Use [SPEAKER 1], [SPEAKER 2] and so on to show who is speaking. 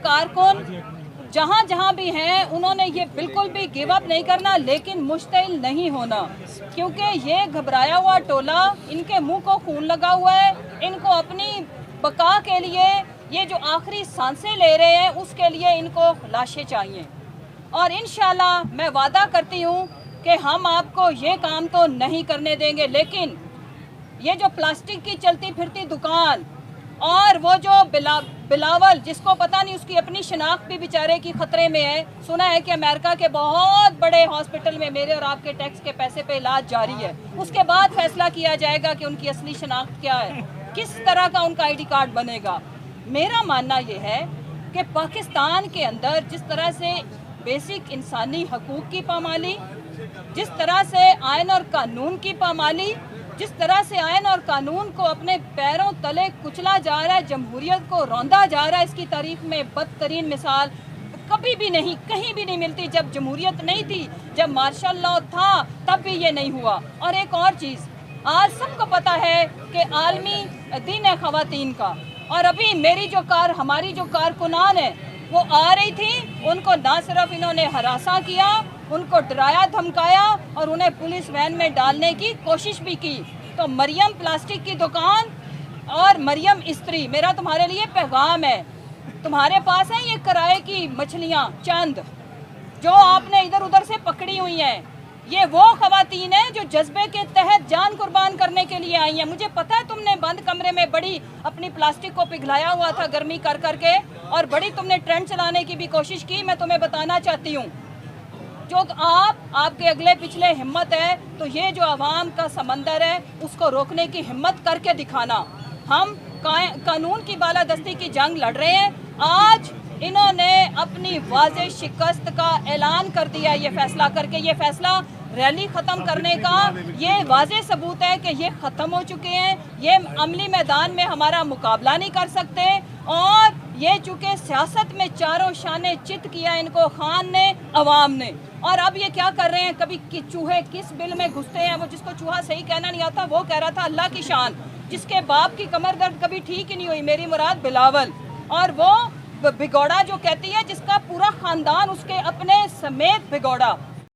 [SPEAKER 1] कारकुन जहाँ जहाँ भी हैं उन्होंने ये बिल्कुल भी गिव अप नहीं करना, लेकिन मुश्तिल नहीं होना, क्योंकि ये घबराया हुआ टोला, इनके मुंह को खून लगा हुआ है। इनको अपनी बका के लिए, ये जो आखिरी सांसें ले रहे हैं उसके लिए इनको लाशें चाहिए। और इंशाल्लाह मैं वादा करती हूँ कि हम आपको ये काम तो नहीं करने देंगे, लेकिन ये जो प्लास्टिक की चलती फिरती दुकान और वो जो बिलावल, जिसको पता नहीं उसकी अपनी शनाख्त भी बेचारे की खतरे में है। सुना है कि अमेरिका के बहुत बड़े हॉस्पिटल में मेरे और आपके टैक्स के पैसे पे इलाज जारी है, उसके बाद फैसला किया जाएगा कि उनकी असली शनाख्त क्या है, किस तरह का उनका आईडी कार्ड बनेगा। मेरा मानना ये है कि पाकिस्तान के अंदर जिस तरह से बेसिक इंसानी हकूक़ की पामाली, जिस तरह से आयन और कानून की पामाली, जिस तरह से आयन और कानून को अपने पैरों तले कुचला जा रहा है, जमहूरियत को रौंदा जा रहा है, इसकी तारीख में बदतरीन मिसाल कभी भी नहीं, कहीं भी नहीं मिलती। जब जमहूरियत नहीं थी, जब मार्शल लॉ था, तब भी ये नहीं हुआ। और एक और चीज़, आज सबको पता है कि आलमी दिन है ख़वातीन का, और अभी हमारी जो कारकुनान है वो आ रही थी, उनको ना सिर्फ इन्होंने हरासा किया, उनको डराया धमकाया और उन्हें पुलिस वैन में डालने की कोशिश भी की। तो मरियम प्लास्टिक की दुकान और मरियम इस्त्री, मेरा तुम्हारे लिए पैगाम है, तुम्हारे पास है ये किराए की मछलियाँ चंद जो आपने इधर उधर से पकड़ी हुई हैं, ये वो ख़वातीन हैं जो जज्बे के तहत जान कुर्बान करने के लिए आई हैं। मुझे पता है तुमने बंद कमरे में बड़ी अपनी प्लास्टिक को पिघलाया हुआ था गर्मी कर करके, और बड़ी तुमने ट्रेंड चलाने की भी कोशिश की। मैं तुम्हें बताना चाहती हूँ, जो आपके अगले पिछले हिम्मत है, तो ये जो आवाम का समंदर है उसको रोकने की हिम्मत करके दिखाना। हम कानून की बालादस्ती की जंग लड़ रहे हैं। आज इन्होंने अपनी वाज़ेह शिकस्त का ऐलान कर दिया, ये फैसला करके, ये फैसला रैली ख़त्म करने का ये वाज़ेह सबूत है कि ये ख़त्म हो चुके हैं, ये अमली मैदान में हमारा मुकाबला नहीं कर सकते। और ये चूँकि सियासत में चारों शाने चित किया इनको खान ने, अवाम ने, और अब ये क्या कर रहे हैं, कभी चूहे किस बिल में घुसते हैं। वो जिसको चूहा सही कहना नहीं आता वो कह रहा था अल्लाह की शान, जिसके बाप की कमर दर्द कभी ठीक ही नहीं हुई, मेरी मुराद बिलावल, और वो भिगोड़ा जो कहती है जिसका पूरा ख़ानदान उसके अपने समेत भिगोड़ा,